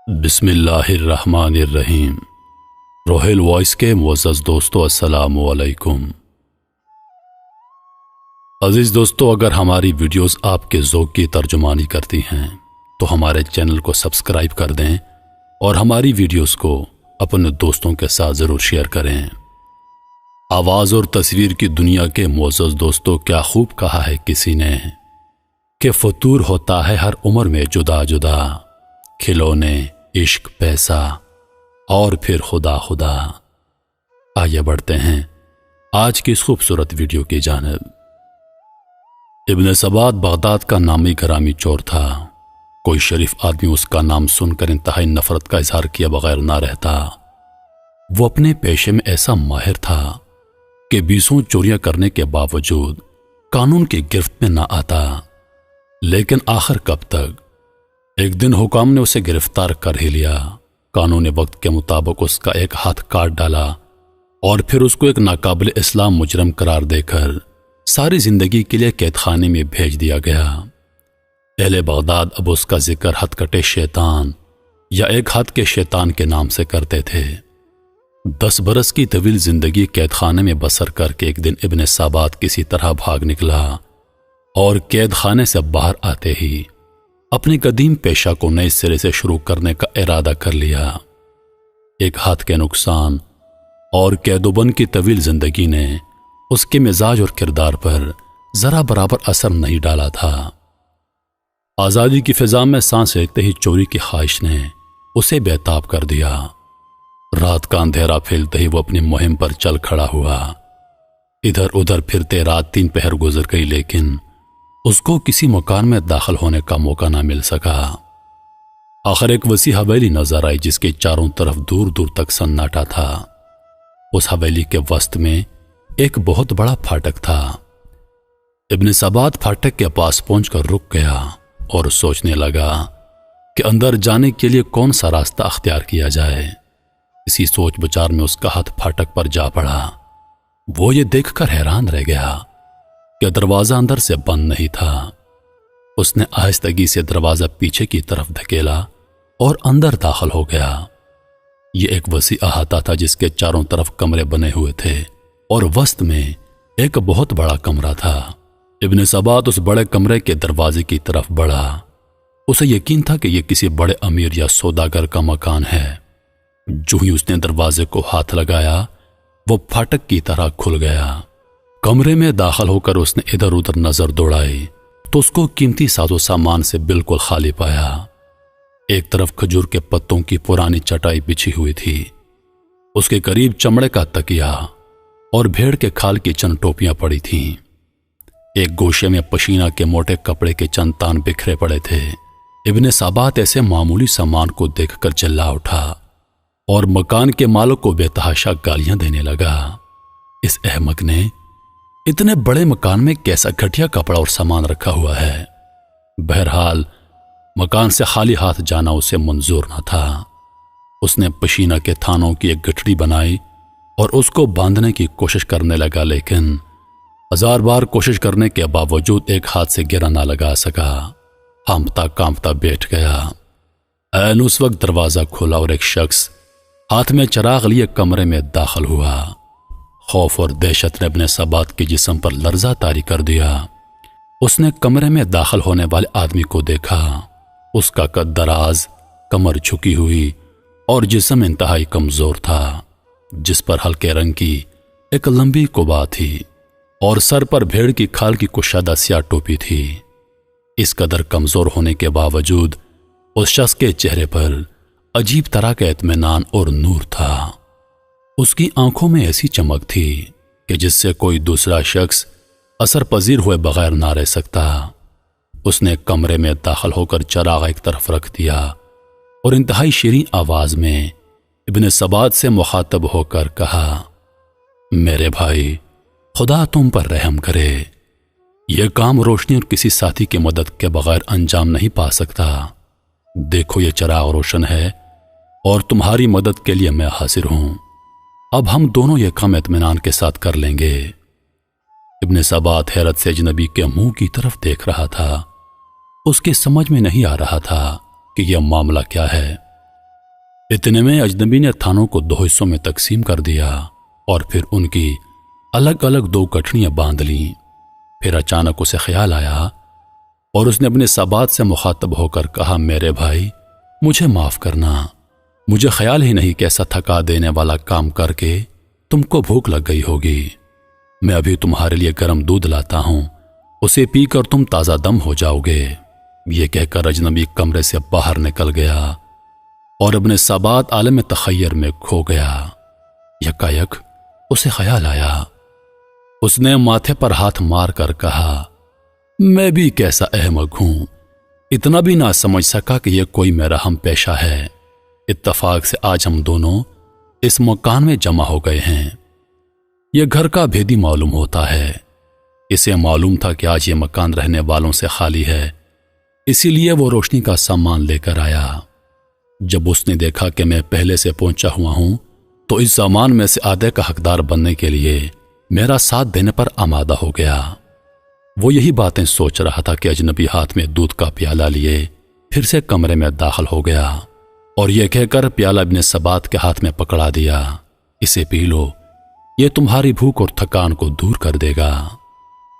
بسم اللہ الرحمن الرحیم۔ روحیل وائس کے معزز دوستو، السلام علیکم۔ عزیز دوستو، اگر ہماری ویڈیوز آپ کے ذوق کی ترجمانی کرتی ہیں تو ہمارے چینل کو سبسکرائب کر دیں اور ہماری ویڈیوز کو اپنے دوستوں کے ساتھ ضرور شیئر کریں۔ آواز اور تصویر کی دنیا کے معزز دوستو، کیا خوب کہا ہے کسی نے کہ فطور ہوتا ہے ہر عمر میں جدا جدا، کھلونے، عشق، پیسہ اور پھر خدا خدا۔ آئیے بڑھتے ہیں آج کی اس خوبصورت ویڈیو کی جانب۔ ابن سبات بغداد کا نامی گرامی چور تھا۔ کوئی شریف آدمی اس کا نام سن کر انتہائی نفرت کا اظہار کیا بغیر نہ رہتا۔ وہ اپنے پیشے میں ایسا ماہر تھا کہ 20 چوریاں کرنے کے باوجود قانون کی گرفت میں نہ آتا۔ لیکن آخر کب تک؟ ایک دن حکام نے اسے گرفتار کر ہی لیا۔ قانون وقت کے مطابق اس کا ایک ہاتھ کاٹ ڈالا اور پھر اس کو ایک ناقابل اسلام مجرم قرار دے کر ساری زندگی کے لیے قید خانے میں بھیج دیا گیا۔ اہل بغداد اب اس کا ذکر ہتھ کٹے شیطان یا ایک ہاتھ کے شیطان کے نام سے کرتے تھے۔ 10 برس کی طویل زندگی قید خانے میں بسر کر کے ایک دن ابن سبات کسی طرح بھاگ نکلا اور قید خانے سے باہر آتے ہی اپنے قدیم پیشہ کو نئے سرے سے شروع کرنے کا ارادہ کر لیا۔ ایک ہاتھ کے نقصان اور قید و بند کی طویل زندگی نے اس کے مزاج اور کردار پر ذرا برابر اثر نہیں ڈالا تھا۔ آزادی کی فضا میں سانس لیتے ہی چوری کی خواہش نے اسے بے تاب کر دیا۔ رات کا اندھیرا پھیلتے ہی وہ اپنی مہم پر چل کھڑا ہوا۔ ادھر ادھر پھرتے رات 3 پہر گزر گئی، لیکن اس کو کسی مکان میں داخل ہونے کا موقع نہ مل سکا۔ آخر ایک وسیع حویلی نظر آئی جس کے چاروں طرف دور دور تک سناٹا تھا۔ اس حویلی کے وسط میں ایک بہت بڑا پھاٹک تھا۔ ابن سبات پھاٹک کے پاس پہنچ کر رک گیا اور سوچنے لگا کہ اندر جانے کے لیے کون سا راستہ اختیار کیا جائے۔ اسی سوچ بچار میں اس کا ہاتھ پھاٹک پر جا پڑا۔ وہ یہ دیکھ کر حیران رہ گیا کہ دروازہ اندر سے بند نہیں تھا۔ اس نے آہستگی سے دروازہ پیچھے کی طرف دھکیلا اور اندر داخل ہو گیا۔ یہ ایک وسیع احاطہ تھا جس کے چاروں طرف کمرے بنے ہوئے تھے اور وسط میں ایک بہت بڑا کمرہ تھا۔ ابن سبات اس بڑے کمرے کے دروازے کی طرف بڑھا۔ اسے یقین تھا کہ یہ کسی بڑے امیر یا سوداگر کا مکان ہے۔ جو ہی اس نے دروازے کو ہاتھ لگایا، وہ پھاٹک کی طرح کھل گیا۔ کمرے میں داخل ہو کر اس نے ادھر ادھر نظر دوڑائی تو اس کو قیمتی ساز و سامان سے بالکل خالی پایا۔ ایک طرف کھجور کے پتوں کی پرانی چٹائی بچھی ہوئی تھی۔ اس کے قریب چمڑے کا تکیا اور بھیڑ کے کھال کی چند ٹوپیاں پڑی تھیں۔ ایک گوشے میں پشینہ کے موٹے کپڑے کے چند تان بکھرے پڑے تھے۔ ابن سبات ایسے معمولی سامان کو دیکھ کر چلا اٹھا اور مکان کے مالک کو بے تحاشا گالیاں دینے لگا۔ اس احمق نے اتنے بڑے مکان میں کیسا گھٹیا کپڑا اور سامان رکھا ہوا ہے؟ بہرحال مکان سے خالی ہاتھ جانا اسے منظور نہ تھا۔ اس نے پشینہ کے تھانوں کی ایک گٹھڑی بنائی اور اس کو باندھنے کی کوشش کرنے لگا، لیکن 1000 بار کوشش کرنے کے باوجود ایک ہاتھ سے گرا نہ لگا سکا۔ ہانپتا کانپتا بیٹھ گیا۔ عین اس وقت دروازہ کھولا اور ایک شخص ہاتھ میں چراغ لیے کمرے میں داخل ہوا۔ خوف اور دہشت نے ابن سبات کے جسم پر لرزہ طاری کر دیا۔ اس نے کمرے میں داخل ہونے والے آدمی کو دیکھا۔ اس کا قد دراز، کمر جھکی ہوئی اور جسم انتہائی کمزور تھا، جس پر ہلکے رنگ کی ایک لمبی قبا تھی اور سر پر بھیڑ کی کھال کی کشادہ سیاہ ٹوپی تھی۔ اس قدر کمزور ہونے کے باوجود اس شخص کے چہرے پر عجیب طرح کا اطمینان اور نور تھا۔ اس کی آنکھوں میں ایسی چمک تھی کہ جس سے کوئی دوسرا شخص اثر پذیر ہوئے بغیر نہ رہ سکتا۔ اس نے کمرے میں داخل ہو کر چراغ ایک طرف رکھ دیا اور انتہائی شیریں آواز میں ابن سبات سے مخاطب ہو کر کہا، میرے بھائی، خدا تم پر رحم کرے۔ یہ کام روشنی اور کسی ساتھی کی مدد کے بغیر انجام نہیں پا سکتا۔ دیکھو یہ چراغ روشن ہے اور تمہاری مدد کے لیے میں حاضر ہوں۔ اب ہم دونوں یہ کام اطمینان کے ساتھ کر لیں گے۔ ابن سبات حیرت سے اجنبی کے منہ کی طرف دیکھ رہا تھا۔ اس کے سمجھ میں نہیں آ رہا تھا کہ یہ معاملہ کیا ہے۔ اتنے میں اجنبی نے تھانوں کو 2 حصوں میں تقسیم کر دیا اور پھر ان کی الگ الگ 2 گٹھڑیاں باندھ لیں۔ پھر اچانک اسے خیال آیا اور اس نے اپنے سبات سے مخاطب ہو کر کہا، میرے بھائی مجھے معاف کرنا، مجھے خیال ہی نہیں کہ ایسا تھکا دینے والا کام کر کے تم کو بھوک لگ گئی ہوگی۔ میں ابھی تمہارے لیے گرم دودھ لاتا ہوں، اسے پی کر تم تازہ دم ہو جاؤ گے۔ یہ کہہ کر اجنبی کمرے سے باہر نکل گیا اور اپنے سبات عالم تخیر میں کھو گیا۔ یکایک اسے خیال آیا، اس نے ماتھے پر ہاتھ مار کر کہا، میں بھی کیسا احمق ہوں، اتنا بھی نہ سمجھ سکا کہ یہ کوئی میرا ہم پیشہ ہے۔ اتفاق سے آج ہم دونوں اس مکان میں جمع ہو گئے ہیں۔ یہ گھر کا بھیدی معلوم ہوتا ہے، اسے معلوم تھا کہ آج یہ مکان رہنے والوں سے خالی ہے، اسی لیے وہ روشنی کا سامان لے کر آیا۔ جب اس نے دیکھا کہ میں پہلے سے پہنچا ہوا ہوں تو اس سامان میں سے آدھے کا حقدار بننے کے لیے میرا ساتھ دینے پر آمادہ ہو گیا۔ وہ یہی باتیں سوچ رہا تھا کہ اجنبی ہاتھ میں دودھ کا پیالہ لیے پھر سے کمرے میں داخل ہو گیا اور یہ کہہ کر پیالہ ابن سبات کے ہاتھ میں پکڑا دیا، اسے پی لو، یہ تمہاری بھوک اور تھکان کو دور کر دے گا۔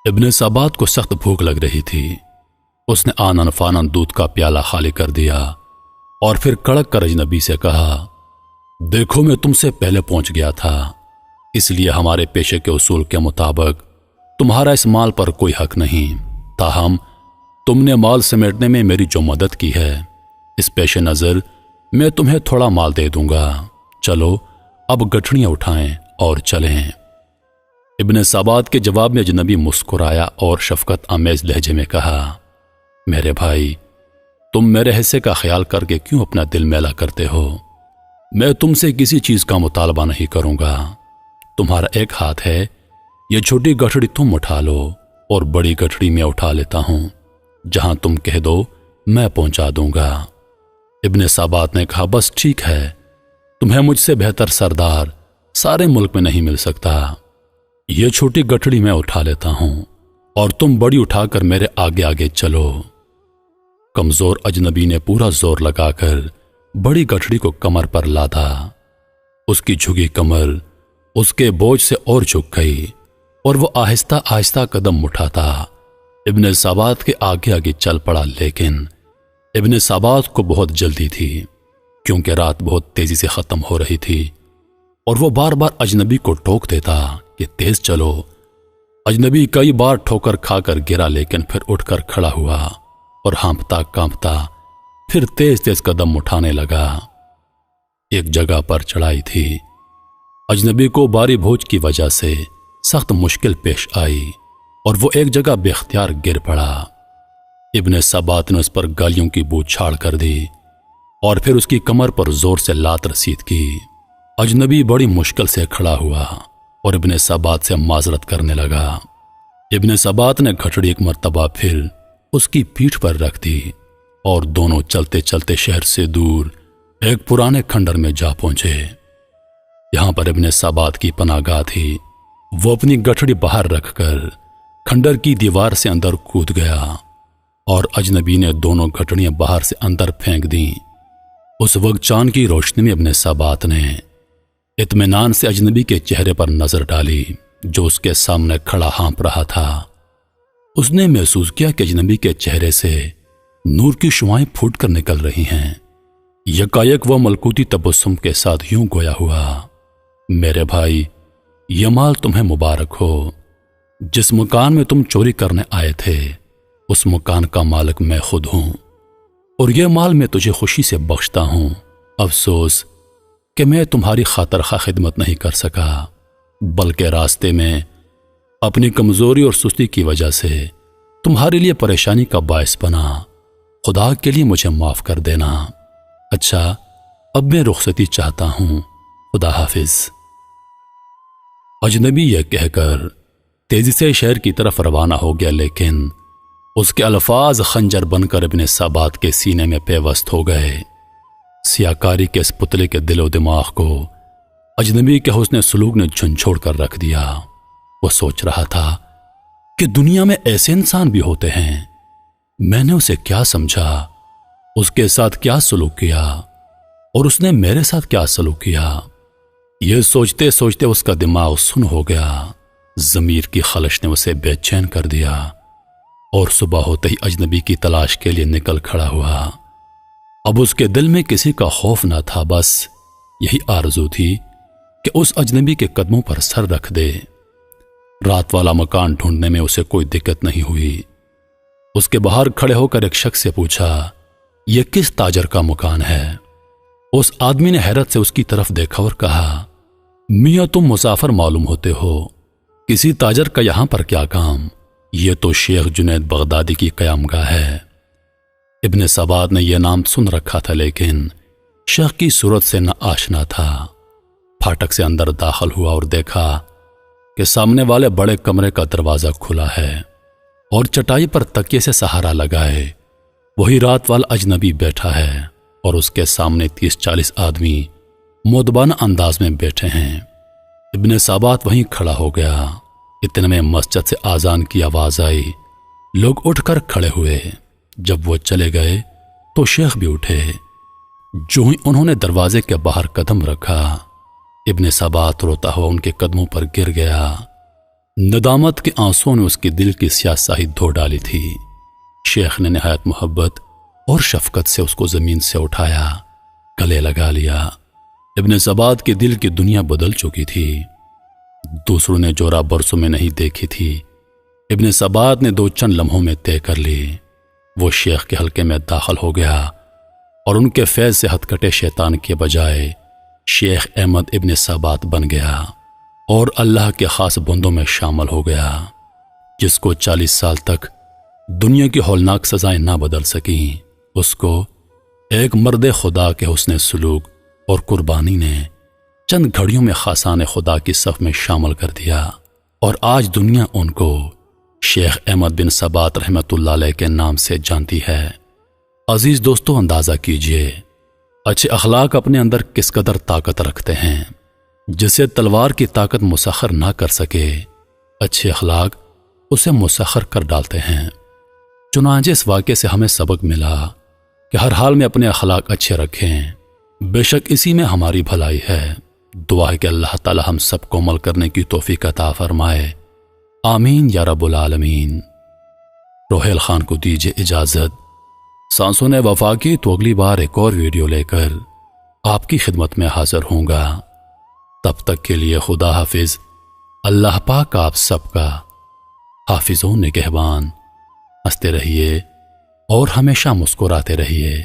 ابن سبات کو سخت بھوک لگ رہی تھی، اس نے آنن فانن دودھ کا پیالہ خالی کر دیا اور پھر کڑک کر اجنبی سے کہا، دیکھو میں تم سے پہلے پہنچ گیا تھا، اس لیے ہمارے پیشے کے اصول کے مطابق تمہارا اس مال پر کوئی حق نہیں، تاہم تم نے مال سمیٹنے میں میری جو مدد کی ہے اس پیش نظر میں تمہیں تھوڑا مال دے دوں گا، چلو اب گٹھڑیاں اٹھائیں اور چلیں۔ ابن سبات کے جواب میں اجنبی مسکرایا اور شفقت آمیز لہجے میں کہا، میرے بھائی تم میرے حصے کا خیال کر کے کیوں اپنا دل میلا کرتے ہو؟ میں تم سے کسی چیز کا مطالبہ نہیں کروں گا، تمہارا ایک ہاتھ ہے، یہ چھوٹی گٹھڑی تم اٹھا لو اور بڑی گٹھڑی میں اٹھا لیتا ہوں، جہاں تم کہہ دو میں پہنچا دوں گا۔ ابن سبات نے کہا، بس ٹھیک ہے، تمہیں مجھ سے بہتر سردار سارے ملک میں نہیں مل سکتا، یہ چھوٹی گٹھڑی میں اٹھا لیتا ہوں اور تم بڑی اٹھا کر میرے آگے آگے چلو۔ کمزور اجنبی نے پورا زور لگا کر بڑی گٹھڑی کو کمر پر لادا، اس کی جھکی کمر اس کے بوجھ سے اور جھک گئی اور وہ آہستہ آہستہ قدم اٹھاتا ابن سبات کے آگے آگے چل پڑا، لیکن ابن سبات کو بہت جلدی تھی کیونکہ رات بہت تیزی سے ختم ہو رہی تھی اور وہ بار بار اجنبی کو ٹوک دیتا کہ تیز چلو۔ اجنبی کئی بار ٹھوکر کھا کر گرا، لیکن پھر اٹھ کر کھڑا ہوا اور ہانپتا کانپتا پھر تیز تیز قدم اٹھانے لگا۔ ایک جگہ پر چڑھائی تھی، اجنبی کو باری بوجھ کی وجہ سے سخت مشکل پیش آئی اور وہ ایک جگہ بے اختیار گر پڑا۔ ابن سبات نے اس پر گالیوں کی بو چھاڑ کر دی اور پھر اس کی کمر پر زور سے لات رسید کی۔ اجنبی بڑی مشکل سے کھڑا ہوا اور ابن سبات سے معذرت کرنے لگا۔ ابن سبات نے گھٹڑی ایک مرتبہ پھر اس کی پیٹھ پر رکھ دی اور دونوں چلتے چلتے شہر سے دور ایک پرانے کھنڈر میں جا پہنچے۔ یہاں پر ابن سبات کی پناہ گاہ تھی۔ وہ اپنی گٹھڑی باہر رکھ کر کھنڈر کی دیوار سے اندر کود گیا اور اجنبی نے دونوں گٹھڑیاں باہر سے اندر پھینک دیں۔ اس وقت چاند کی روشنی میں ابن سبات نے اطمینان سے اجنبی کے چہرے پر نظر ڈالی جو اس کے سامنے کھڑا ہانپ رہا تھا۔ اس نے محسوس کیا کہ اجنبی کے چہرے سے نور کی شعائیں پھوٹ کر نکل رہی ہیں۔ یکایک وہ ملکوتی تبسم کے ساتھ یوں گویا ہوا، میرے بھائی یہ مال تمہیں مبارک ہو، جس مکان میں تم چوری کرنے آئے تھے اس مکان کا مالک میں خود ہوں اور یہ مال میں تجھے خوشی سے بخشتا ہوں۔ افسوس کہ میں تمہاری خاطر خواہ خدمت نہیں کر سکا، بلکہ راستے میں اپنی کمزوری اور سستی کی وجہ سے تمہارے لیے پریشانی کا باعث بنا۔ خدا کے لیے مجھے معاف کر دینا۔ اچھا اب میں رخصتی چاہتا ہوں، خدا حافظ۔ اجنبی یہ کہہ کر تیزی سے شہر کی طرف روانہ ہو گیا، لیکن اس کے الفاظ خنجر بن کر ابن سبات کے سینے میں پیوست ہو گئے۔ سیاکاری کے اس پتلے کے دل و دماغ کو اجنبی کے حسن سلوک نے جھنجھوڑ کر رکھ دیا۔ وہ سوچ رہا تھا کہ دنیا میں ایسے انسان بھی ہوتے ہیں، میں نے اسے کیا سمجھا، اس کے ساتھ کیا سلوک کیا اور اس نے میرے ساتھ کیا سلوک کیا؟ یہ سوچتے سوچتے اس کا دماغ سن ہو گیا۔ ضمیر کی خلش نے اسے بے چین کر دیا اور صبح ہوتے ہی اجنبی کی تلاش کے لیے نکل کھڑا ہوا۔ اب اس کے دل میں کسی کا خوف نہ تھا، بس یہی آرزو تھی کہ اس اجنبی کے قدموں پر سر رکھ دے۔ رات والا مکان ڈھونڈنے میں اسے کوئی دقت نہیں ہوئی۔ اس کے باہر کھڑے ہو کر ایک شخص سے پوچھا، یہ کس تاجر کا مکان ہے؟ اس آدمی نے حیرت سے اس کی طرف دیکھا اور کہا، میاں تم مسافر معلوم ہوتے ہو، کسی تاجر کا یہاں پر کیا کام؟ یہ تو شیخ جنید بغدادی کی قیامگاہ ہے۔ ابن سبات نے یہ نام سن رکھا تھا لیکن شیخ کی صورت سے نہ آشنا تھا۔ پھاٹک سے اندر داخل ہوا اور دیکھا کہ سامنے والے بڑے کمرے کا دروازہ کھلا ہے اور چٹائی پر تکیے سے سہارا لگائے وہی رات والا اجنبی بیٹھا ہے اور اس کے سامنے 30-40 آدمی مؤدبانہ انداز میں بیٹھے ہیں۔ ابن سبات وہیں کھڑا ہو گیا۔ اتنے میں مسجد سے آذان کی آواز آئی۔ لوگ اٹھ کر کھڑے ہوئے۔ جب وہ چلے گئے تو شیخ بھی اٹھے۔ جو ہی انہوں نے دروازے کے باہر قدم رکھا، ابن سبات روتا ہوا ان کے قدموں پر گر گیا۔ ندامت کے آنسوں نے اس کے دل کی سیاہ سیاہی دھو ڈالی تھی۔ شیخ نے نہایت محبت اور شفقت سے اس کو زمین سے اٹھایا، گلے لگا لیا۔ ابن سبات کے دل کی دنیا بدل چکی تھی۔ دوسروں نے جورا برسوں میں نہیں دیکھی تھی، ابن سبات نے 2 چند لمحوں میں طے کر لی۔ وہ شیخ کے حلقے میں داخل ہو گیا اور ان کے فیض سے ہتھکٹے شیطان کے بجائے شیخ احمد ابن سبات بن گیا اور اللہ کے خاص بندوں میں شامل ہو گیا، جس کو 40 سال تک دنیا کی ہولناک سزائیں نہ بدل سکیں۔ اس کو ایک مرد خدا کے حسن سلوک اور قربانی نے چند گھڑیوں میں خاصان خدا کی صف میں شامل کر دیا، اور آج دنیا ان کو شیخ احمد بن سبات رحمت اللہ علیہ کے نام سے جانتی ہے۔ عزیز دوستو، اندازہ کیجئے اچھے اخلاق اپنے اندر کس قدر طاقت رکھتے ہیں۔ جسے تلوار کی طاقت مسخر نہ کر سکے، اچھے اخلاق اسے مسخر کر ڈالتے ہیں۔ چنانچہ اس واقعے سے ہمیں سبق ملا کہ ہر حال میں اپنے اخلاق اچھے رکھیں، بے شک اسی میں ہماری بھلائی ہے۔ دعا ہے کہ اللہ تعالی ہم سب کو عمل کرنے کی توفیق عطا فرمائے، آمین یا رب العالمین۔ روحیل خان کو دیجیے اجازت۔ سانسوں نے وفا کی تو اگلی بار ایک اور ویڈیو لے کر آپ کی خدمت میں حاضر ہوں گا۔ تب تک کے لیے خدا حافظ۔ اللہ پاک آپ سب کا حافظ و نگہبان۔ ہنستے رہیے اور ہمیشہ مسکراتے رہیے۔